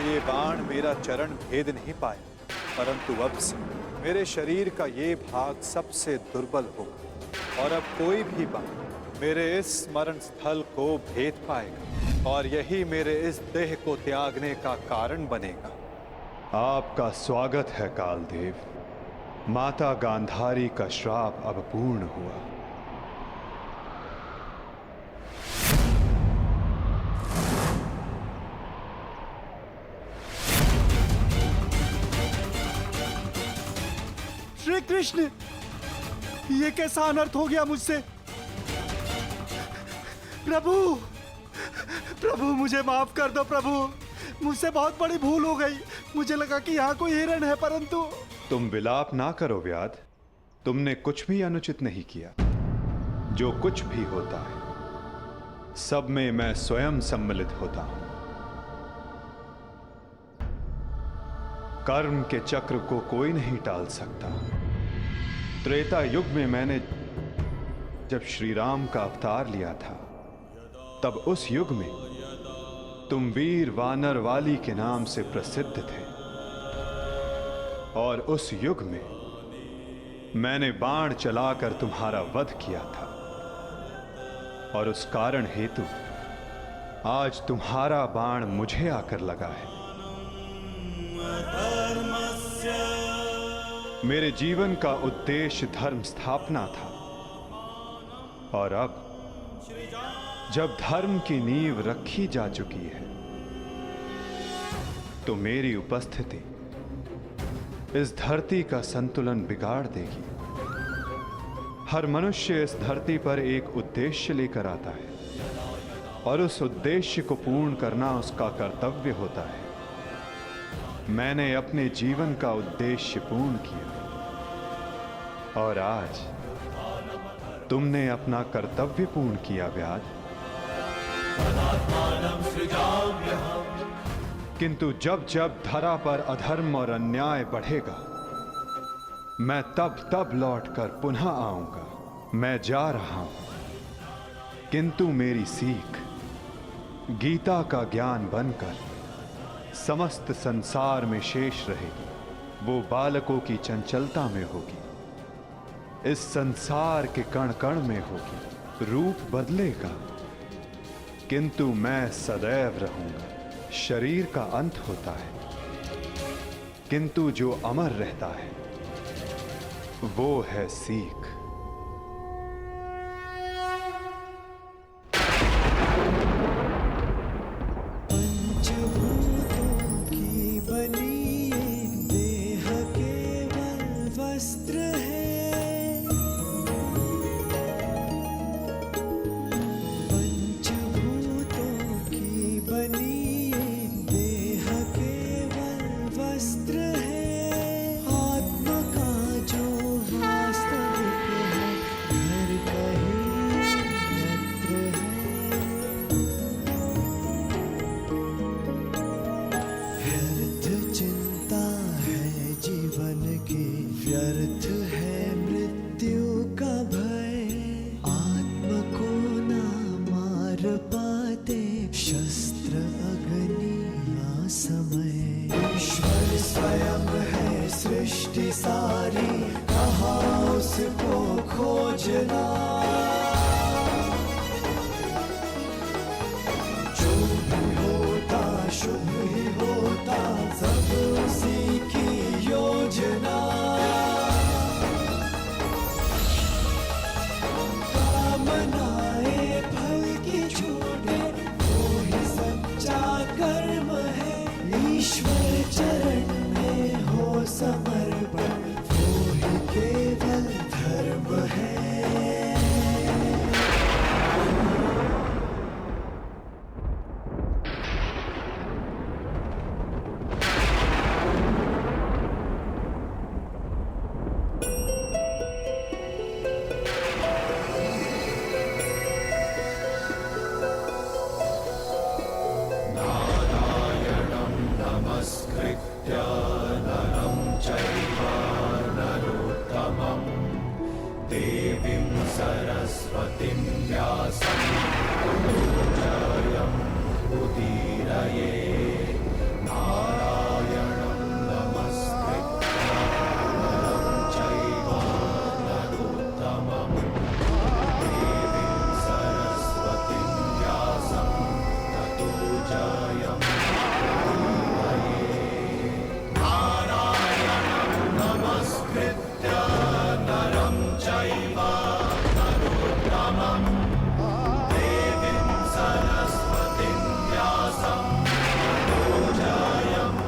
ये बाण मेरा चरण भेद नहीं पाया, परंतु अब से मेरे शरीर का ये भाग सबसे दुर्बल होगा और अब कोई भी बाण मेरे इस स्मरण स्थल को भेद पाएगा और यही मेरे इस देह को त्यागने का कारण बनेगा। आपका स्वागत है कालदेव। माता गांधारी का श्राप अब पूर्ण हुआ। श्री कृष्ण, ये कैसा अनर्थ हो गया मुझसे? प्रभु, प्रभु मुझे माफ कर दो प्रभु, मुझसे बहुत बड़ी भूल हो गई। मुझे लगा कि यहाँ कोई हिरण है, परंतु। तुम विलाप ना करो व्याध, तुमने कुछ भी अनुचित नहीं किया। जो कुछ भी होता है सब में मैं स्वयं सम्मिलित होता हूं। कर्म के चक्र को कोई नहीं टाल सकता। त्रेता युग में मैंने जब श्री राम का अवतार लिया था, तब उस युग में तुम वीर वानर वाली के नाम से प्रसिद्ध थे और उस युग में मैंने बाण चलाकर तुम्हारा वध किया था और उस कारण हेतु आज तुम्हारा बाण मुझे आकर लगा है। मेरे जीवन का उद्देश्य धर्म स्थापना था और अब जब धर्म की नींव रखी जा चुकी है तो मेरी उपस्थिति इस धरती का संतुलन बिगाड़ देगी। हर मनुष्य इस धरती पर एक उद्देश्य लेकर आता है और उस उद्देश्य को पूर्ण करना उसका कर्तव्य होता है। मैंने अपने जीवन का उद्देश्य पूर्ण किया और आज तुमने अपना कर्तव्य पूर्ण किया व्याध। किंतु जब जब धरा पर अधर्म और अन्याय बढ़ेगा, मैं तब तब लौटकर पुनः आऊंगा। मैं जा रहा हूं, किंतु मेरी सीख गीता का ज्ञान बनकर समस्त संसार में शेष रहेगी। वो बालकों की चंचलता में होगी, इस संसार के कण कण में होगी। रूप बदलेगा किंतु मैं सदैव रहूंगा। शरीर का अंत होता है किंतु जो अमर रहता है वो है सीख। व्यर्थ है मृत्यु का भय, आत्म को ना मार पाते शस्त्र अग्नि असमय। ईश्वर स्वयं है सृष्टि सारी, कहाँ उसको खोजना। जो भी होता शुभ ही होता, सब उसी की योजना। कामनाएं फल की छूटे, वो ही सच्चा कर्म है। ईश्वर चरण में हो समर्पण, वो ही केवल धर्म है। देवीं सरस्वतीं व्यासं ततो जयम् उदीरये। नारायणं नमस्कृत्य नरं चैव नरोत्तमं देवीं सरस्वतीं व्यासं ततो जयमुदीरये। नारायणं नमस्कृत्य नरं चैव नरोत्तमं देवीं सरस्वतीं व्यासं ततो जयमुदीरये।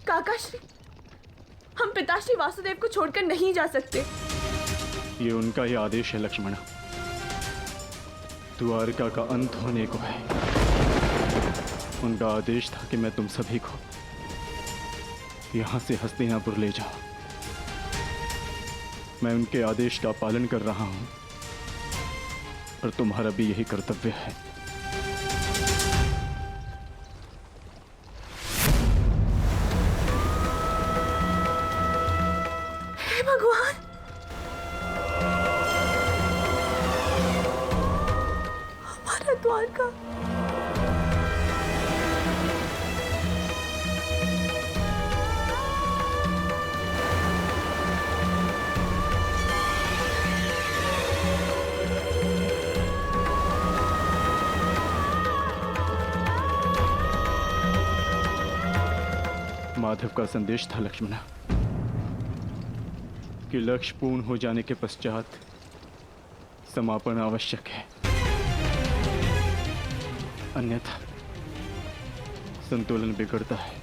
काकाश्री, हम पिताश्री वासुदेव को छोड़कर नहीं जा सकते। ये उनका ही आदेश है लक्ष्मणा। द्वारका का अंत होने को है। उनका आदेश था कि मैं तुम सभी को यहां से हस्तिनापुर ले जाऊं। मैं उनके आदेश का पालन कर रहा हूं और तुम्हारा भी यही कर्तव्य है। हे भगवान, हमारा द्वारका। माधव का संदेश था लक्ष्मणा कि लक्ष्य पूर्ण हो जाने के पश्चात समापन आवश्यक है, अन्यथा संतुलन बिगड़ता है।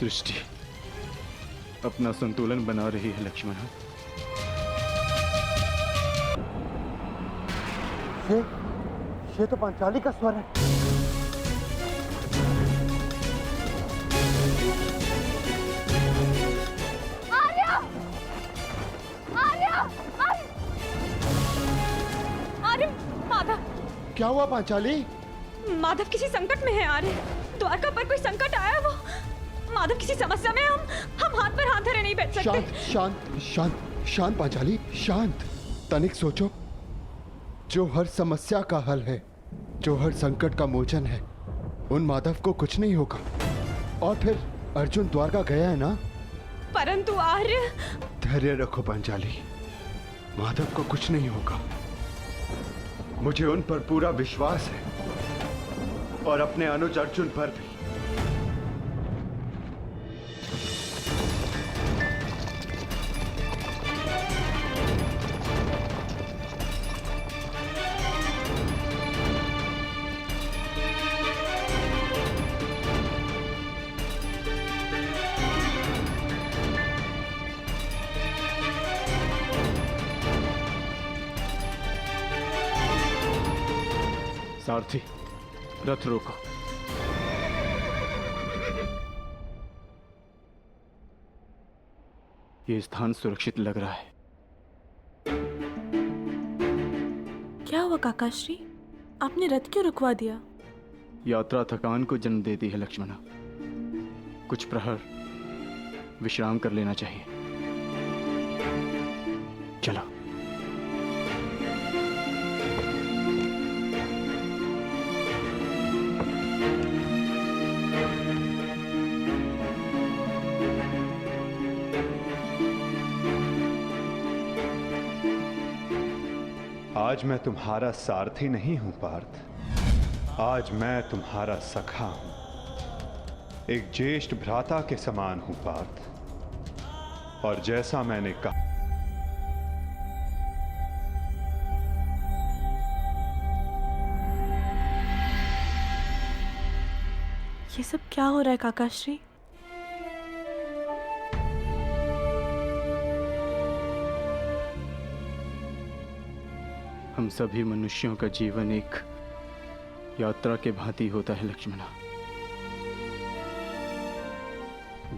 सृष्टि अपना संतुलन बना रही है लक्ष्मणा। ये तो पांचाली का स्वर है। आर्य, माधव, क्या हुआ पांचाली? माधव किसी संकट में है। आर्य, द्वारका पर कोई संकट आया। वो माधव किसी समस्या में। हम हाथ पर हाथ धरे नहीं बैठ सकते। शांत शांत शांत शांत पांचाली, शांत। तनिक सोचो, जो हर समस्या का हल है, जो हर संकट का मोचन है, उन माधव को कुछ नहीं होगा। और फिर अर्जुन द्वारका गया है ना? परंतु आर्य, धैर्य रखो पांचाली, माधव को कुछ नहीं होगा। मुझे उन पर पूरा विश्वास है और अपने अनुज अर्जुन पर भी। सारथी, रथ रोको। ये स्थान सुरक्षित लग रहा है। क्या हुआ काकाश्री? आपने रथ क्यों रुकवा दिया? यात्रा थकान को जन्म देती है लक्ष्मणा। कुछ प्रहर विश्राम कर लेना चाहिए। चलो। आज मैं तुम्हारा सारथी नहीं हूं पार्थ, आज मैं तुम्हारा सखा हूं, एक ज्येष्ठ भ्राता के समान हूं पार्थ। और जैसा मैंने कहा, ये सब क्या हो रहा है काकाश्री? हम सभी मनुष्यों का जीवन एक यात्रा के भांति होता है लक्ष्मणा,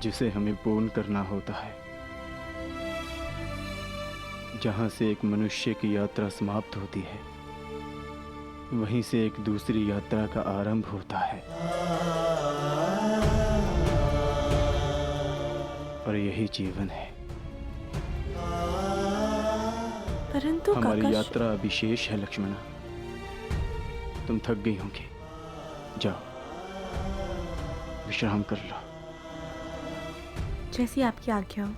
जिसे हमें पूर्ण करना होता है। जहां से एक मनुष्य की यात्रा समाप्त होती है, वहीं से एक दूसरी यात्रा का आरंभ होता है। और यही जीवन है। परंतु हमारी यात्रा अभी शेष है लक्ष्मणा। तुम थक गई होंगी, जाओ विश्राम कर लो। जैसी आपकी आज्ञा हो।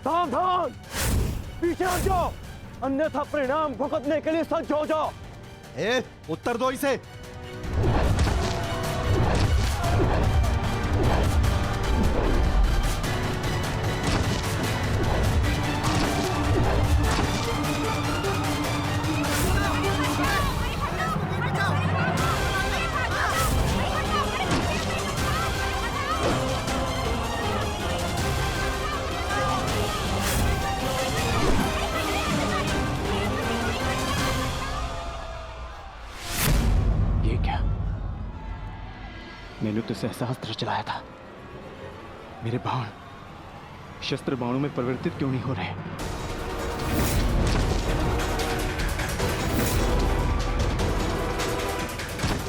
सावधान, पीछे हट जाओ, अन्यथा परिणाम भुगतने के लिए सज्ज हो जाओ। उत्तर दो इसे। मैंने तो सहस्त्र चलाया था, मेरे बाण शस्त्र बाणों में परिवर्तित क्यों नहीं हो रहे?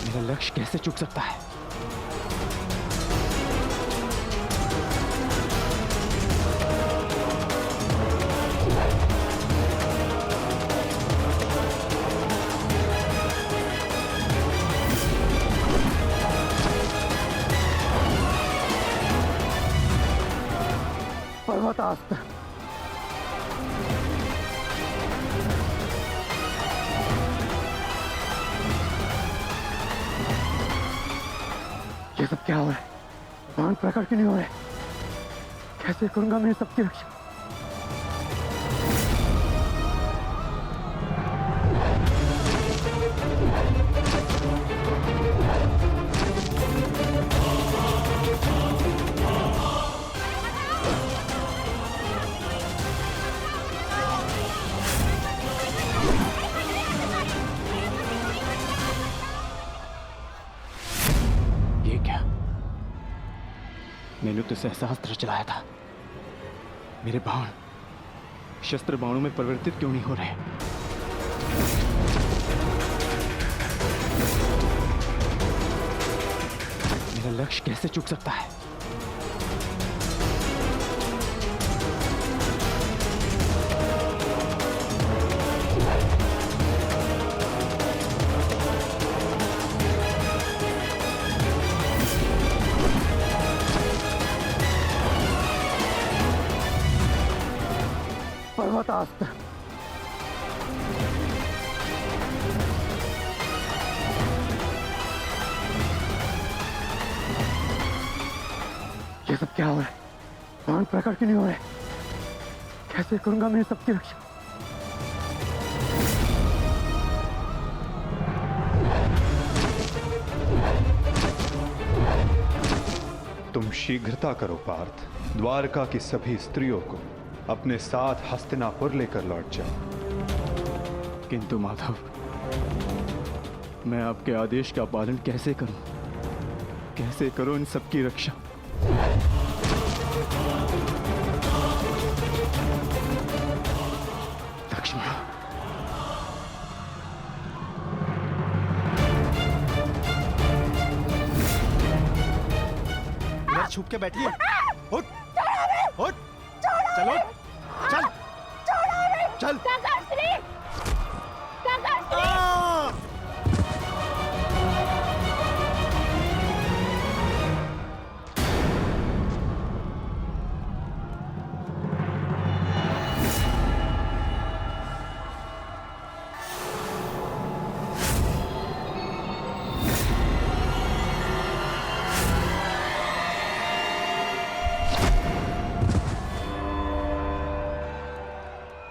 मेरा लक्ष्य कैसे चूक सकता है? पर्वतास्त्र, ये सब क्या हो रहा है? बाण प्रकट क्यों नहीं हो रहे? कैसे करूंगा मैं सबकी रक्षा? मैंने तो सहस्त्र चलाया था, मेरे बाण शस्त्र बाणों में परिवर्तित क्यों नहीं हो रहे? मेरा लक्ष्य कैसे चूक सकता है? पर्वतास्त्र, ये सब क्या हो रहा है? बाण प्रकट क्यों नहीं हो रहे? कैसे करूंगा मैं सबकी रक्षा? तुम शीघ्रता करो पार्थ। द्वारका की सभी स्त्रियों को अपने साथ हस्तिनापुर लेकर लौट जाओ। किंतु माधव, मैं आपके आदेश का पालन कैसे करूं? कैसे करूं इन सबकी रक्षा? लक्ष्मी, इधर छुप के बैठिए। उठ, उठ, चलो, चल, चल। आ!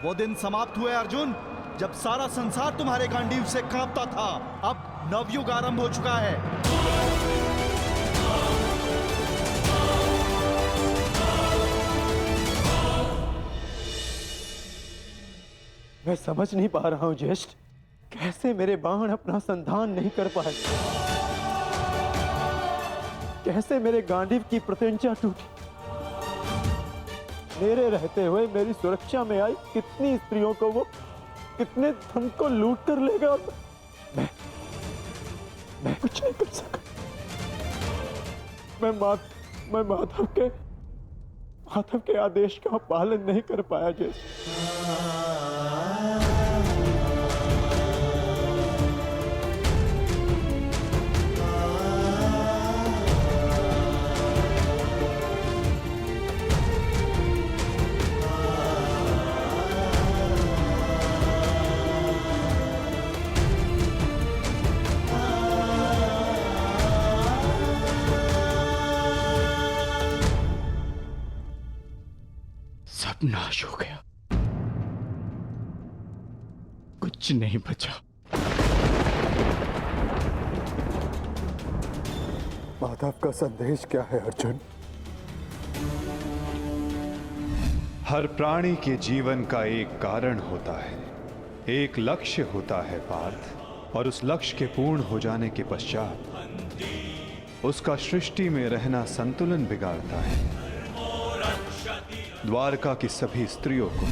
वो दिन समाप्त हुए अर्जुन, जब सारा संसार तुम्हारे गांडीव से कांपता था। अब नवयुग आरंभ हो चुका है। मैं समझ नहीं पा रहा हूं ज्येष्ठ, कैसे मेरे बाण अपना संधान नहीं कर पाए, कैसे मेरे गांडीव की प्रत्यंचा टूटी। मेरे रहते हुए मेरी सुरक्षा में आई कितनी स्त्रियों को वो कितने धन को लूट कर लेगा। मैं कुछ नहीं कर सका। मैं माधव के आदेश का पालन नहीं कर पाया जैसे। सब नाश हो गया, कुछ नहीं बचा। माधव का संदेश क्या है अर्जुन? हर प्राणी के जीवन का एक कारण होता है, एक लक्ष्य होता है पार्थ, और उस लक्ष्य के पूर्ण हो जाने के पश्चात उसका सृष्टि में रहना संतुलन बिगाड़ता है। द्वारका की सभी स्त्रियों को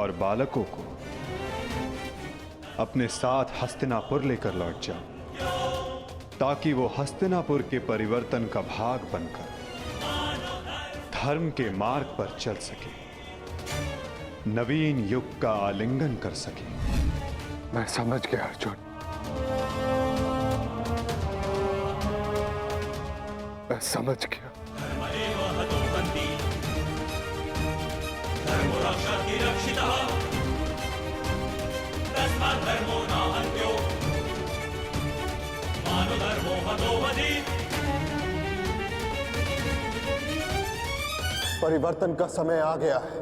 और बालकों को अपने साथ हस्तिनापुर लेकर लौट जाओ, ताकि वो हस्तिनापुर के परिवर्तन का भाग बनकर धर्म के मार्ग पर चल सके, नवीन युग का आलिंगन कर सके। मैं समझ गया अर्जुन, मैं समझ गया। परिवर्तन का समय आ गया है।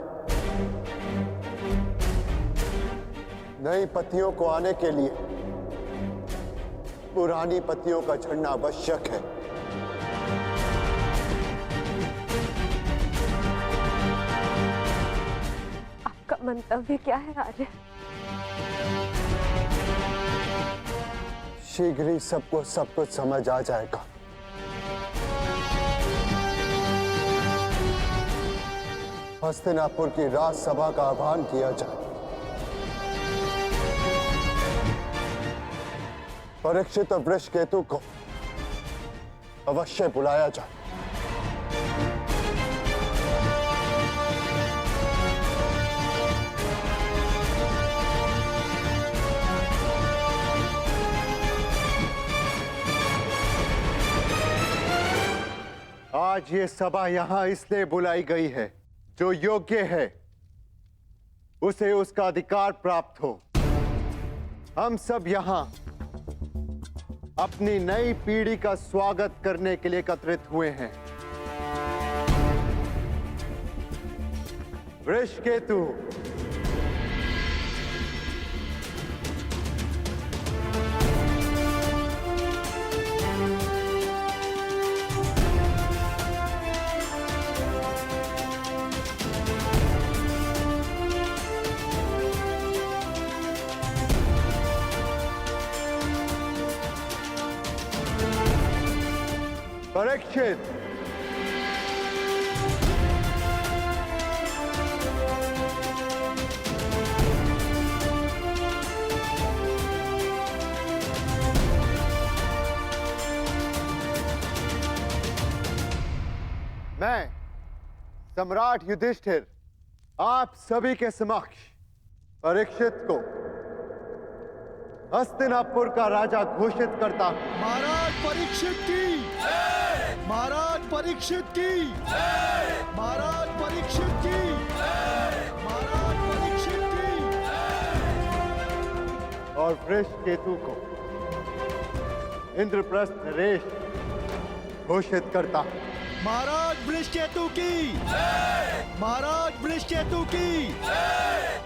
नई पत्तियों को आने के लिए पुरानी पत्तियों का झड़ना आवश्यक है। आपका मंतव्य क्या है आर्य? शीघ्र ही सबको सब कुछ समझ आ जाएगा। हस्तिनापुर की राजसभा का आह्वान किया जाए, परीक्षित और वृषकेतु को अवश्य बुलाया जाए। आज ये सभा यहां इसलिए बुलाई गई है, जो योग्य है उसे उसका अधिकार प्राप्त हो। हम सब यहां अपनी नई पीढ़ी का स्वागत करने के लिए एकत्रित हुए हैं। वृषकेतु, परीक्षित, मैं सम्राट युधिष्ठिर आप सभी के समक्ष परीक्षित को हस्तिनापुर का राजा घोषित करता हूं। महाराज परीक्षित की, महाराज परीक्षित की, महाराज परीक्षित की, महाराज परीक्षित की। और वृषकेतु को इंद्रप्रस्थ नरेश घोषित करता हूं। महाराज वृषकेतु की, महाराज वृषकेतु की,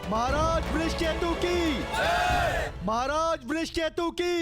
महाराज वृषकेतु की, महाराज वृषकेतु की।